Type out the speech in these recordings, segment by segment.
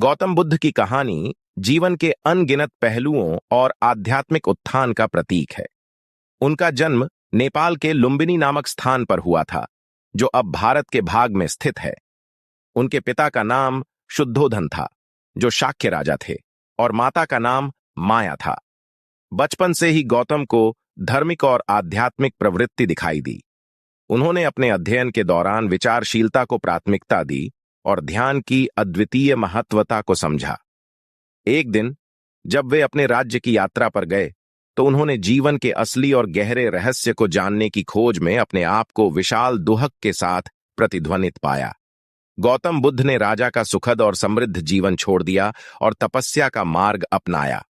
गौतम बुद्ध की कहानी जीवन के अनगिनत पहलुओं और आध्यात्मिक उत्थान का प्रतीक है। उनका जन्म नेपाल के लुम्बिनी नामक स्थान पर हुआ था, जो अब भारत के भाग में स्थित है। उनके पिता का नाम शुद्धोधन था, जो शाक्य राजा थे, और माता का नाम माया था। बचपन से ही गौतम को धार्मिक और आध्यात्मिक प्रवृत्ति दिखाई दी। उन्होंने अपने अध्ययन के दौरान विचारशीलता को प्राथमिकता दी और ध्यान की अद्वितीय महत्वता को समझा। एक दिन जब वे अपने राज्य की यात्रा पर गए, तो उन्होंने जीवन के असली और गहरे रहस्य को जानने की खोज में अपने आप को विशाल दुहक के साथ प्रतिध्वनित पाया। गौतम बुद्ध ने राजा का सुखद और समृद्ध जीवन छोड़ दिया और तपस्या का मार्ग अपनाया।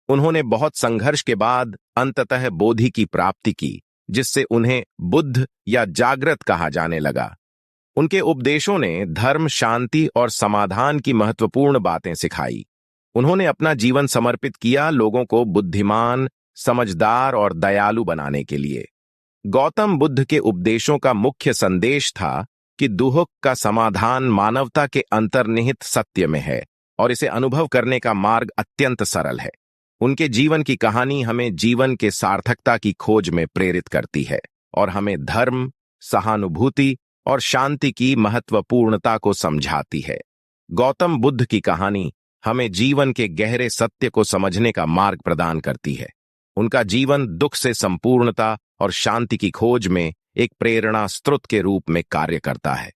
उन्होंने बहुत संघर्ष के बाद अंततः बोधि की प्राप्ति की, जिससे उन्हें बुद्ध या जागृत कहा जाने लगा। उनके उपदेशों ने धर्म, शांति और समाधान की महत्वपूर्ण बातें सिखाई। उन्होंने अपना जीवन समर्पित किया लोगों को बुद्धिमान, समझदार और दयालु बनाने के लिए। गौतम बुद्ध के उपदेशों का मुख्य संदेश था कि दुहक का समाधान मानवता के अंतर्निहित सत्य में है और इसे अनुभव करने का मार्ग अत्यंत सरल है। उनके जीवन की कहानी हमें जीवन के सार्थकता की खोज में प्रेरित करती है और हमें धर्म, सहानुभूति और शांति की महत्वपूर्णता को समझाती है। गौतम बुद्ध की कहानी हमें जीवन के गहरे सत्य को समझने का मार्ग प्रदान करती है। उनका जीवन दुख से संपूर्णता और शांति की खोज में एक प्रेरणा स्रोत के रूप में कार्य करता है।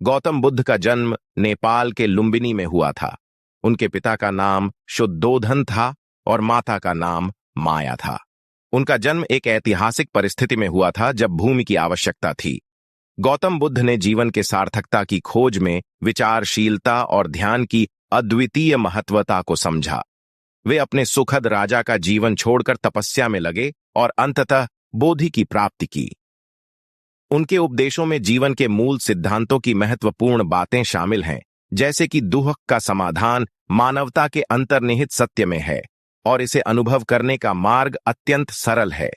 गौतम बुद्ध का जन्म नेपाल के लुम्बिनी में हुआ था। उनके पिता का नाम शुद्धोधन था और माता का नाम माया था। उनका जन्म एक ऐतिहासिक परिस्थिति में हुआ था जब भूमि की आवश्यकता थी। गौतम बुद्ध ने जीवन के सार्थकता की खोज में विचारशीलता और ध्यान की अद्वितीय महत्वता को समझा। वे अपने सुखद राजा का जीवन छोड़कर तपस्या में लगे और अंततः बोधि की प्राप्ति की। उनके उपदेशों में जीवन के मूल सिद्धांतों की महत्वपूर्ण बातें शामिल हैं, जैसे कि दुहक का समाधान मानवता के अंतर्निहित सत्य में है और इसे अनुभव करने का मार्ग अत्यंत सरल है।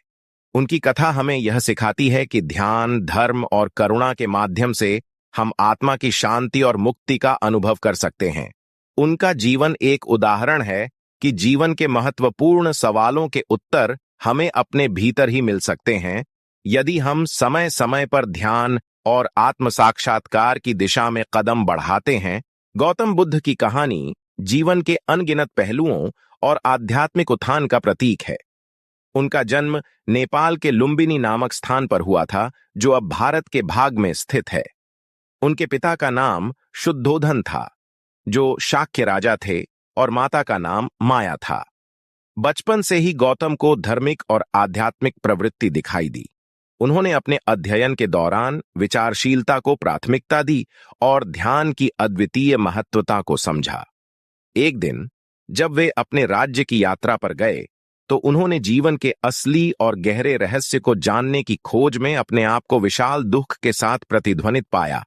उनकी कथा हमें यह सिखाती है कि ध्यान, धर्म और करुणा के माध्यम से हम आत्मा की शांति और मुक्ति का अनुभव कर सकते हैं। उनका जीवन एक उदाहरण है कि जीवन के महत्वपूर्ण सवालों के उत्तर हमें अपने भीतर ही मिल सकते हैं, यदि हम समय समय पर ध्यान और आत्म साक्षात्कार की दिशा में कदम बढ़ाते हैं। गौतम बुद्ध की कहानी जीवन के अनगिनत पहलुओं और आध्यात्मिक उत्थान का प्रतीक है। उनका जन्म नेपाल के लुम्बिनी नामक स्थान पर हुआ था, जो अब भारत के भाग में स्थित है। उनके पिता का नाम शुद्धोधन था, जो शाक्य राजा थे, और माता का नाम माया था। बचपन से ही गौतम को धार्मिक और आध्यात्मिक प्रवृत्ति दिखाई दी। उन्होंने अपने अध्ययन के दौरान विचारशीलता को प्राथमिकता दी और ध्यान की अद्वितीय महत्वता को समझा। एक दिन जब वे अपने राज्य की यात्रा पर गए, तो उन्होंने जीवन के असली और गहरे रहस्य को जानने की खोज में अपने आप को विशाल दुख के साथ प्रतिध्वनित पाया।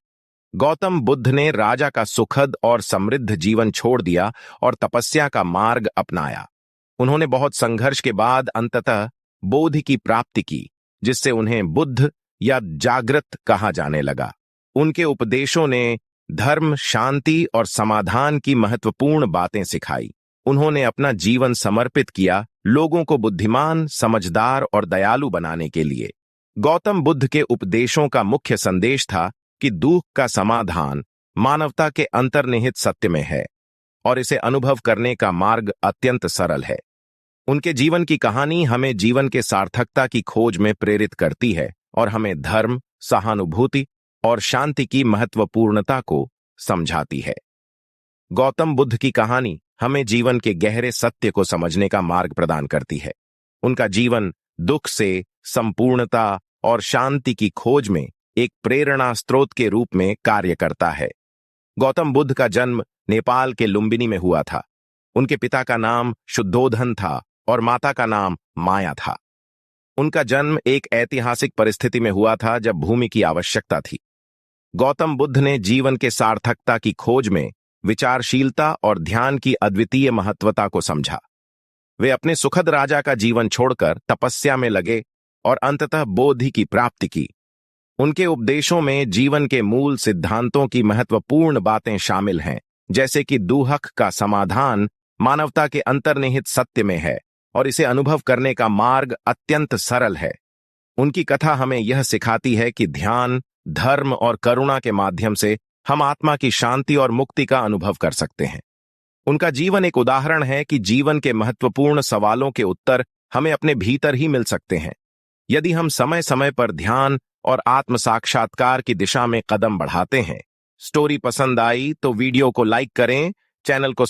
गौतम बुद्ध ने राजा का सुखद और समृद्ध जीवन छोड़ दिया और तपस्या का मार्ग अपनाया। उन्होंने बहुत संघर्ष के बाद अंततः बोधि की प्राप्ति की, जिससे उन्हें बुद्ध या जागृत कहा जाने लगा। उनके उपदेशों ने धर्म, शांति और समाधान की महत्वपूर्ण बातें सिखाई। उन्होंने अपना जीवन समर्पित किया लोगों को बुद्धिमान, समझदार और दयालु बनाने के लिए। गौतम बुद्ध के उपदेशों का मुख्य संदेश था कि दुख का समाधान मानवता के अंतर्निहित सत्य में है और इसे अनुभव करने का मार्ग अत्यंत सरल है। उनके जीवन की कहानी हमें जीवन के सार्थकता की खोज में प्रेरित करती है और हमें धर्म, सहानुभूति और शांति की महत्वपूर्णता को समझाती है। गौतम बुद्ध की कहानी हमें जीवन के गहरे सत्य को समझने का मार्ग प्रदान करती है। उनका जीवन दुख से संपूर्णता और शांति की खोज में एक प्रेरणा स्रोत के रूप में कार्य करता है। गौतम बुद्ध का जन्म नेपाल के लुम्बिनी में हुआ था। उनके पिता का नाम शुद्धोधन था और माता का नाम माया था। उनका जन्म एक ऐतिहासिक परिस्थिति में हुआ था जब भूमि की आवश्यकता थी। गौतम बुद्ध ने जीवन के सार्थकता की खोज में विचारशीलता और ध्यान की अद्वितीय महत्वता को समझा। वे अपने सुखद राजा का जीवन छोड़कर तपस्या में लगे और अंततः बोधि की प्राप्ति की। उनके उपदेशों में जीवन के मूल सिद्धांतों की महत्वपूर्ण बातें शामिल हैं, जैसे कि दुहक का समाधान मानवता के अंतर्निहित सत्य में है और इसे अनुभव करने का मार्ग अत्यंत सरल है। उनकी कथा हमें यह सिखाती है कि ध्यान, धर्म और करुणा के माध्यम से हम आत्मा की शांति और मुक्ति का अनुभव कर सकते हैं। उनका जीवन एक उदाहरण है कि जीवन के महत्वपूर्ण सवालों के उत्तर हमें अपने भीतर ही मिल सकते हैं, यदि हम समय समय पर ध्यान और आत्म साक्षात्कार की दिशा में कदम बढ़ाते हैं। स्टोरी पसंद आई तो वीडियो को लाइक करें, चैनल को